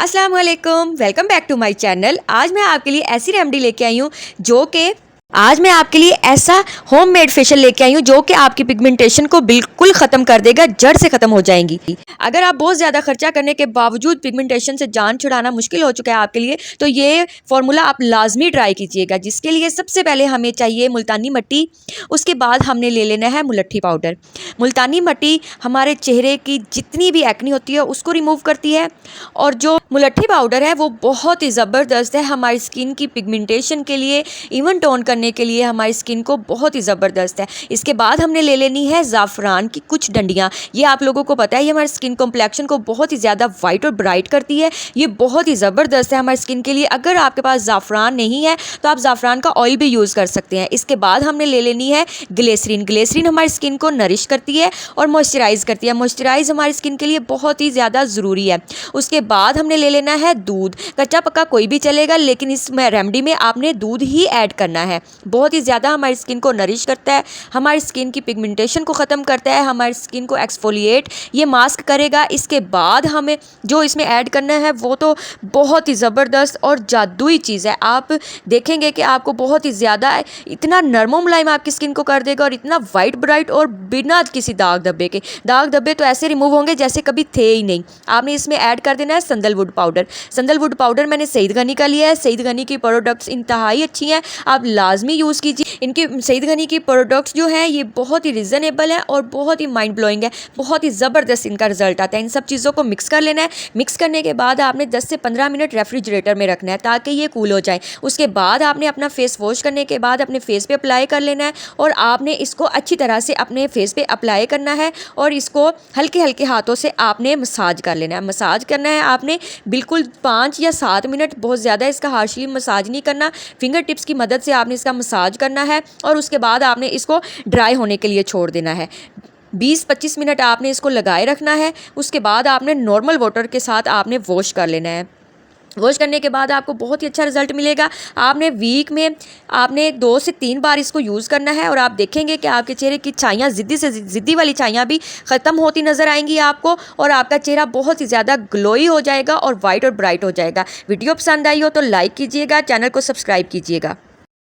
अस्सलाम वालेकुम, welcome back to my channel. आज मैं आपके लिए ऐसी रेमेडी लेके आई हूँ जो कि आज मैं आपके लिए ऐसा होममेड फेशियल लेके आई हूँ जो कि आपकी पिगमेंटेशन को बिल्कुल ख़त्म कर देगा, जड़ से ख़त्म हो जाएंगी। अगर आप बहुत ज़्यादा खर्चा करने के बावजूद पिगमेंटेशन से जान छुड़ाना मुश्किल हो चुका है आपके लिए, तो ये फार्मूला आप लाजमी ट्राई कीजिएगा। जिसके लिए सबसे पहले हमें चाहिए मुल्तानी मट्टी, उसके बाद हमने ले लेना है मुलट्ठी पाउडर। मुल्तानी मट्टी हमारे चेहरे की जितनी भी एक्नी होती है उसको रिमूव करती है, और जो मुलट्ठी पाउडर है वो बहुत ही ज़बरदस्त है हमारी स्किन की पिगमेंटेशन के लिए, इवन टोन करने के लिए हमारी स्किन को बहुत ही ज़बरदस्त है। इसके बाद हमने ले लेनी है ज़ाफ़रान की कुछ डंडियाँ। ये आप लोगों को पता है ये हमारी स्किन कॉम्प्लेक्शन को बहुत ही ज़्यादा वाइट और ब्राइट करती है। ये बहुत ही ज़बरदस्त है हमारी स्किन के लिए। अगर आपके पास ज़ाफ़रान नहीं है तो आप ज़ाफ़रान का ऑयल भी यूज़ कर सकते हैं। इसके बाद हमने ले लेनी है ग्लिसरीन। ग्लिसरीन हमारी स्किन को नरिश करती है और मॉइस्चराइज़ करती है। मॉइस्चराइज़ हमारी स्किन के लिए बहुत ही ज़्यादा ज़रूरी है। उसके बाद हमने ले लेना है दूध। कच्चा पक्का कोई भी चलेगा, लेकिन इस रेमेडी में आपने दूध ही ऐड करना है। बहुत ही ज़्यादा हमारी स्किन को नरिश करता है, हमारी स्किन की पिगमेंटेशन को ख़त्म करता है, हमारी स्किन को एक्सफोलिएट ये मास्क करेगा। इसके बाद हमें जो इसमें ऐड करना है वो तो बहुत ही ज़बरदस्त और जादुई चीज़ है। आप देखेंगे कि आपको बहुत ही ज़्यादा इतना नरमो मुलायम आपकी स्किन को कर देगा और इतना वाइट ब्राइट, और बिना किसी दाग धब्बे के। दाग धब्बे तो ऐसे रिमूव होंगे जैसे कभी थे ही नहीं। आपने इसमें ऐड कर देना है सैंडलवुड पाउडर। सैंडलवुड पाउडर मैंने सईद गनी का लिया है। सईद गनी की प्रोडक्ट्स इंतहाई अच्छी हैं, आप लाजमी यूज़ कीजिए। इनकी सईद गनी की प्रोडक्ट्स जो हैं ये बहुत ही रिजनेबल है और बहुत ही माइंड ब्लोइंग है। बहुत ही ज़बरदस्त इनका रिजल्ट आता है। इन सब चीज़ों को मिक्स कर लेना है। मिक्स करने के बाद आपने 10 से 15 मिनट रेफ्रिजरेटर में रखना है ताकि ये कूल हो जाए। उसके बाद आपने अपना फेस वॉश करने के बाद अपने फेस पे अप्लाई कर लेना है, और आपने इसको अच्छी तरह से अपने फेस पे अप्लाई करना है, और इसको हल्के हल्के हाथों से आपने मसाज कर लेना है। मसाज करना है आपने बिल्कुल 5 या 7 मिनट, बहुत ज़्यादा इसका हार्शली मसाज नहीं करना। फिंगर टिप्स की मदद से आपने इसका मसाज करना है, और उसके बाद आपने इसको ड्राई होने के लिए छोड़ देना है। 20-25 मिनट आपने इसको लगाए रखना है। उसके बाद आपने नॉर्मल वाटर के साथ आपने वॉश कर लेना है। वॉश करने के बाद आपको बहुत ही अच्छा रिजल्ट मिलेगा। आपने वीक में आपने 2 से 3 बार इसको यूज़ करना है, और आप देखेंगे कि आपके चेहरे की छाइयाँ, ज़िद्दी से ज़िद्दी वाली छाइयाँ भी ख़त्म होती नज़र आएंगी आपको, और आपका चेहरा बहुत ही ज़्यादा ग्लोई हो जाएगा और वाइट और ब्राइट हो जाएगा। वीडियो पसंद आई हो तो लाइक कीजिएगा, चैनल को सब्सक्राइब कीजिएगा।